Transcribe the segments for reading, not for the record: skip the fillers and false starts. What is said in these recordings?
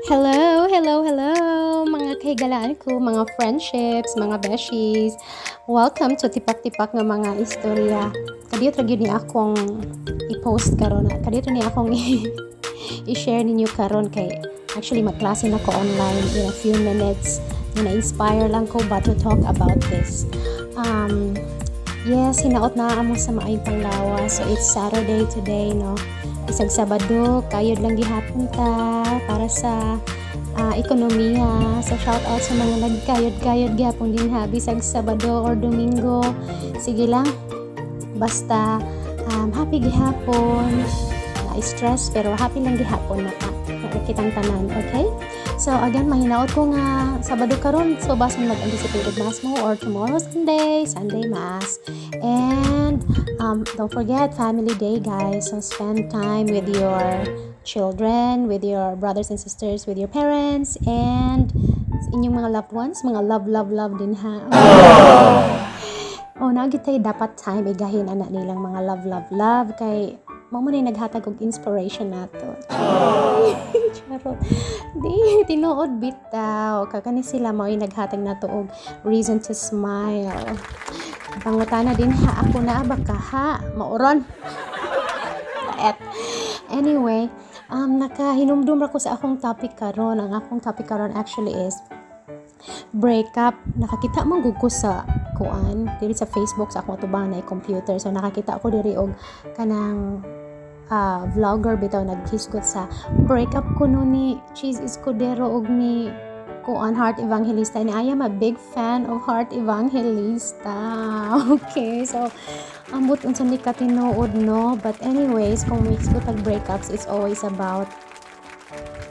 Hello, hello, hello, mga kaigalaan ko, mga friendships, mga beshies. Welcome to Tipak-Tipak nga mga istorya. Kadiyot ra gyud ni akong i-post karon. Kadiyot ni akong i-share ninyo karon kay actually magklase na ko online in a few minutes. Na-inspire lang ko ba to talk about this. Yes, hinaot na amo sa maayong panglawa. So it's Saturday today, no? Isag Sabado, kayod lang gihapon ta para sa ekonomiya. So shout out sa mga nagkayod-kayod gihapon din ha, bisag Sabado or Domingo. Sige lang. Basta happy gihapon. Na-stress pero happy lang gihapon na ka. Kitang tanan, okay? So again, mahinaot ko nga Sabado karon, so basin mag-anticipated mass mo or tomorrow Sunday mass. And don't forget family day, guys. So spend time with your children, with your brothers and sisters, with your parents, and inyong mga loved ones, mga love din ha. Oh, nagitay dapat time igahin anak nilang mga love kay mo man naghatag og inspiration nato. Charot. Di tinuod bitaw. Kakani sila mao naghatag nato og reason to smile. Pangutana din ha, ako na baka ha, mauron. Anyway, nakahinumdum ra ko sa akong topic karon. Ang akong topic karon actually is breakup. Nakakita man gud ko sa kuan diri sa Facebook sa akong atubang na computer. So nakakita ko diri og kanang vlogger bitaw naghisgot sa breakup kuno ni Cheese Escudero og ni kuan Heart Evangelista. And I am a big fan of Heart Evangelista. Okay, so ambot unsa ni ka tinuod, no? But anyways, kung mix ko tag breakups, it's always about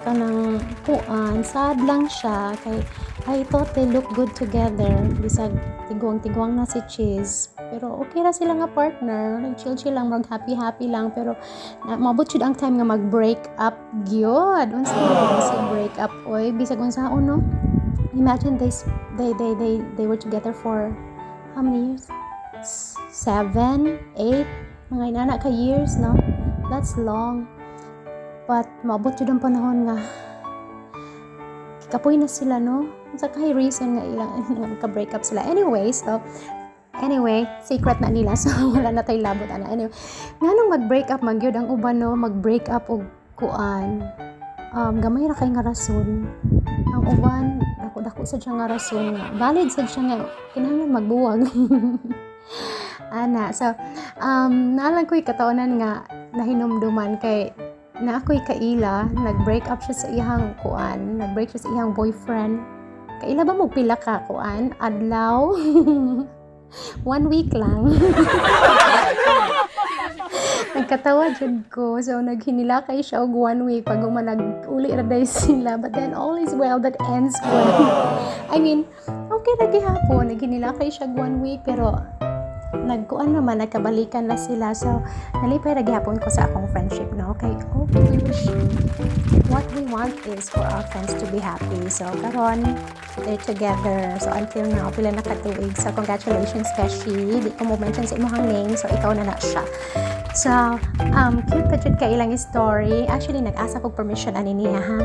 kanang kuan sad lang siya kay I thought they look good together. Bisag tigwang na si Cheese. Pero okay ra sila nga partner. Nag-chill lang, mag-happy lang. Pero mabot jud ang time nga mag-break up gyud. Unsa si break up oy bisag unsaon, no? Imagine they were together for how many years? 7, 8 mga inana ka years, no? That's long. But mabot jud ang panahon nga kapoy na sila, no? Sa kay reason nga ilang ka-break up sila. Anyway, secret na nila. So, wala na tayo labot. Anyway, nga nung mag-break up, magyod ang uban, no? Mag-break up og kuan. Gamay ra kay nga rason. Ang uban, dako sa siya nga rason. Valid sa siya nga, kinahanglan magbuwag. So, naalang ko'y kataonan nga nahinumduman kay na ako'y kaila, nag-break up siya sa iyang kuan. Nag-break siya sa iyang boyfriend. Kaila ba mo pila ka kuan? Adlaw? 1 week lang. Nagkatawa jud ko. So naghinilakay siya og 1 week pag nag-uli ra day sila. But then all is well that ends well. I mean, okay ra gihapon. Naghinilakay siya og 1 week pero nagkuan naman, nagkabalikan na sila. So, nalipay ra gihapon ko sa akong friendship, no? Okay, what we want is for our friends to be happy. So, karon they're together. So, until now, pila na katuig. So, congratulations, Keshi. Di ko mo mention sa imong name. So, ikaw na siya. So, cute pa jud ka ilang story. Actually, nag-asa ko permission ani niya, ha?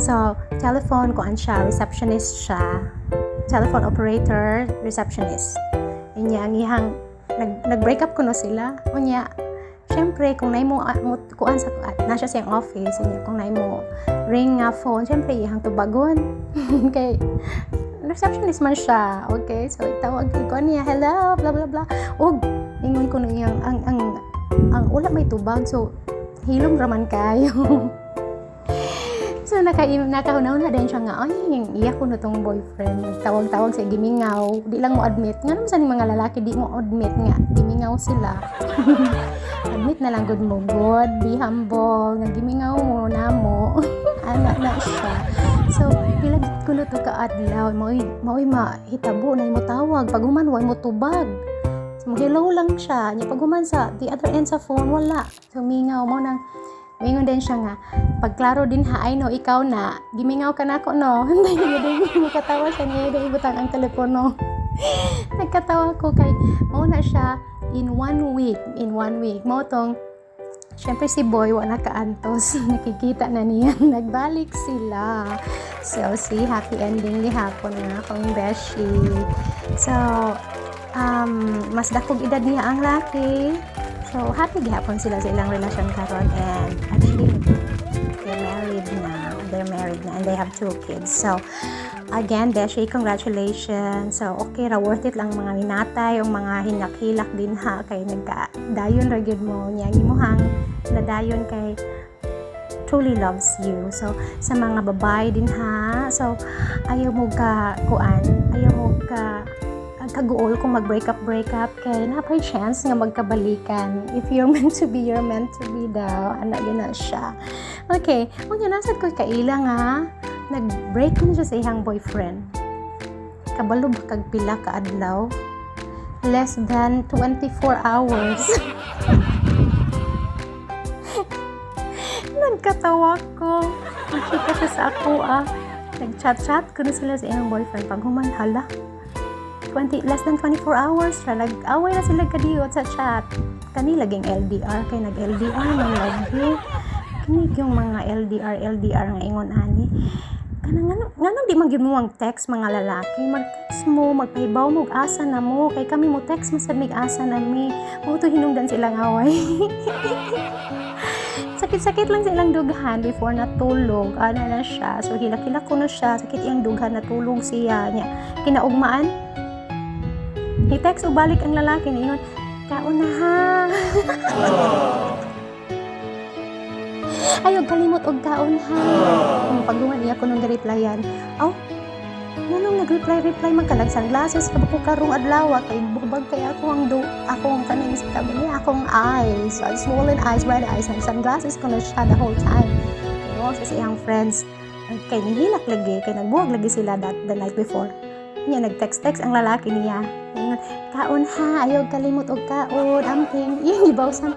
So, telephone, kuan siya, receptionist siya. Telephone operator, receptionist. Inya ang ihang nag-break up kuno sila. Unya, syempre kung nay mo kuan sa na siya siyang office, inya kung nay mo ring nga phone, syempre ihang tubagon. Kay receptionist man siya. Okay, so tawag ko niya, hello, blah blah blah. Og ingon ko niyang ang wala may tubag, so hilom raman kayo. So, nakahunaw na din siya nga, ay, iyak ko na tong boyfriend. Tawag-tawag sa gimingaw. Di lang mo admit. Nga naman sa mga lalaki, di mo admit nga. Gimingaw sila. Admit na lang, good mo, good. Be humble. Nga gimingaw mo na mo. Anak na siya. So, pilagit ko na ito ka-adlaw. Mao'y mahitabo na mo tawag. Pag human, way mo tubag. So, hello lang siya. Pag human sa the other end sa phone, wala. So, mingaw mo nang mingon din siya nga, pagklaro din ha, ay no, ikaw na, gimingaw ka na ako, no? Hindi mo katawa siya niya, hindi ibutang ang telepono. Nagkatawa ko kay, mauna siya, in one week, mo tong Siyempre si Boy wala kaantos. Nakikita na niya. Nagbalik sila. So, see, happy ending ni hapon na akong beshi. So, mas dakog edad niya ang laki. So, happy gihapon sila sa ilang relasyon karon, and actually, they're married na, and they have 2 kids. So, again, beshi, congratulations. So, okay ra, worth it lang mga minatay, yung mga hinak-hilak din ha, kay nagka-dayon ra gyud mo, niyagi mo hang nadayon kay truly loves you. So, sa mga babae din ha, so, ayaw mo kaguol kung mag-break up kay napay chance nga magkabalikan. If you're meant to be, you're meant to be daw. Anak din na siya. Okay, kung yun, nasad ko kaila nga, nag-break ko na siya sa ihang boyfriend. Kabalo ba kag pila ka adlaw? Less than 24 hours. Nagkatawa ko. Nakita siya sa ako Nag-chat-chat ko na sila sa ihang boyfriend. Pag humanhala, less than 24 hours siya. Nag-away na sila kadiyot sa chat. Kani laging LDR. Kay nag-LDR man lagi. Kinig yung mga LDR nga ingon ani. Nga di magyud mo ang text mga lalaki. Mag-text mo, magpahibaw mo, asa na mo. Kay kami mo text masad mig asa na mi. Muto hinungdan silang away. Sakit-sakit lang silang dughan before natulog. Ano na siya. So hilak-hilak ko na siya. Sakit iyang dughan, natulog siya niya. Kinaugmaan, i-text o balik ang lalaki na ingon, kaon na ha. Ayaw kalimot og kaon ha. Pagduman niya ko nung replyan. Nanong nag-reply magkalag sunglasses ka ko karong adlaw kay bubag kay akong kaning sabi niya akong eyes, swollen eyes, red eyes, nag sunglasses ko na siya the whole time. Sa siyang friends kay nihilak lagi kay nagbuwag lagi sila the night before. Niya nag-text ang lalaki niya. Kaon ha, ayaw kalimot og kaon, amping. Yung gibawsan.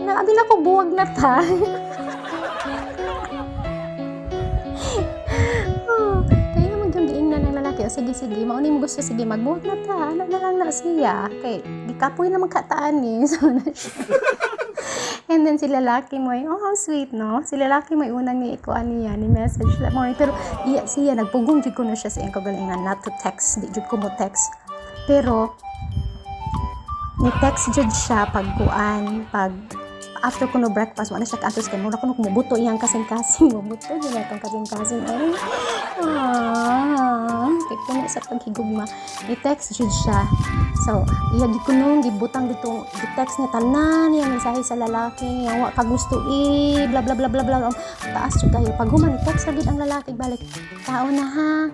Naabi na ko buwag na ta. Kaya magandang na ng lalaki. Sige, mauni mo gusto, sige, magbuwag na ta. Ano na lang na siya. Kay, di kapoy na magkataan eh. So, na siya. And then si lalaki mo ay, how sweet, no? Si lalaki mo ay unang ni message mo. Pero siya, nagpugong jud ko na siya sa iyang kagalingan not to text. Di jud ko mo text. Pero, ni-text jud siya pag after ko no breakfast, wala siya ka-antos kay mura ko no kumubuto iyang kasing-kasing. Mubuto yun itong kasing-kasing. Ay, kay puno sa paghigugma. Ni-text jud siya. So, iyagi ko nung gibutang dito, gi-text niya tanan yung mensahe sa lalaki, yung wa ka gusto bla bla bla bla bla. Taas jud kayo. Pag human, text agad ang lalaki balik. Kaon na ha.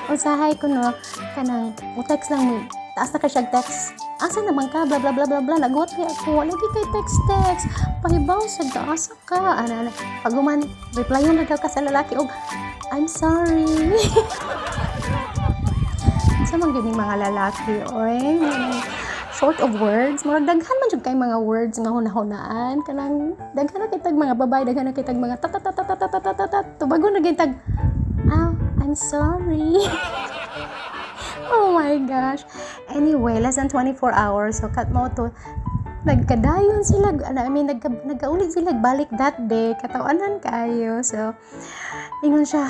Usahay ko no, kanang, text lang mo. Taas na ka siya text. Asa naman ka, bla bla bla bla bla. Lagot niya ako. Lagi kay text. Pahibaw sa asa ka. Pag human, replyan na daw ka sa lalaki. I'm sorry. Sa mga ganing mga lalaki, oy. Short of words. Murag daghan man jud kay mga words nga hunahunaan. Kanang daghan na kitag mga babae, daghan na kitag mga tat. Tubagon na gitag. I'm sorry. Oh my gosh. Anyway, less than 24 hours. So, cut mo to. Nagkadayon sila. Nagkaulit sila. Balik that day. Katawanan kayo. So, ingon siya.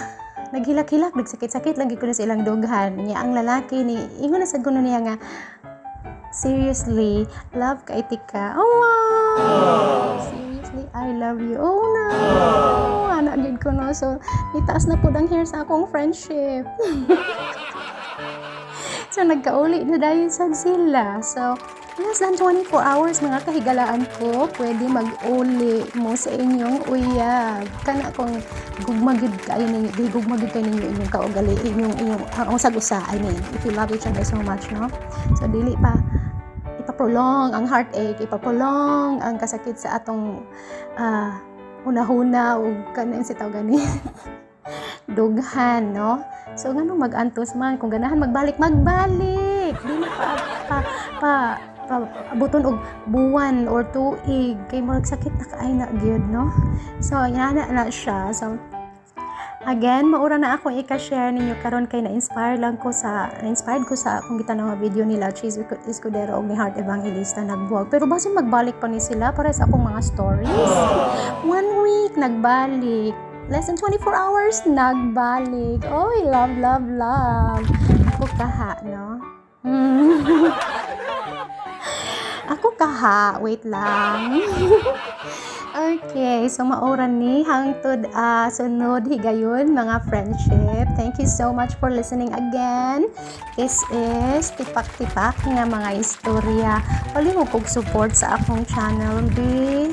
Naghilak-hilak. Nagsakit-sakit. Lagi ko na silang dughan. Niya, ang lalaki ni, ingon na sa guno niya nga, seriously, love ka itika. Oh, wow. Seriously, I love you. Oh, no. Anak gid ko no. So, itaas na po ang hair sa akong friendship. So, nagkauli na dahil sa sila. So, less than 24 hours mga kahigalaan ko, pwede mag-uli mo sa inyong uyab. Kana kung gugmagid kayo ninyo, inyong kaugali, inyong usag-usa. I mean, if you love each other so much, no? So, dili pa ipaprolong ang heartache, ipaprolong ang kasakit sa atong hunahuna o kanin si tao gani. Dughan, no? So, ganun mag-antos man. Kung ganahan magbalik. Di na abuton og buwan or tuig. Kay marag sakit na kaay na gyud, no? So, yana na siya. So, Again, maura na akong i-share ninyo karon kay na-inspired ko sa akong gitanaw nga video nila Cheese Escudero og ni Heart Evangelista nagbuwag. Pero basta magbalik pa ni sila para sa akong mga stories. 1 week nagbalik. Less than 24 hours nagbalik. Oy, love. Ako kaha, no? Ako kaha, wait lang. Okay, so maoran ni hangtod sunod higayon mga friendship. Thank you so much for listening again. This is tipak-tipak nga mga istorya. Pali mo kog support sa akong channel, be.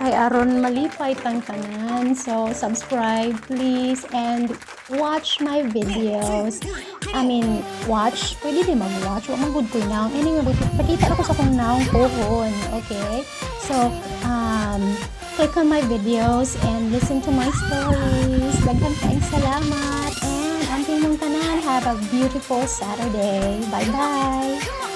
Kay aron malipay tang tanan. So subscribe please and watch my videos. I mean, watch. Pwede din mag-watch. Huwag mag-good ko now. Anyway, pakita ako sa akong naong pohon. Okay? So, click on my videos and listen to my stories. Daghan kaayong salamat. And ang mong tanan, have a beautiful Saturday. Bye-bye!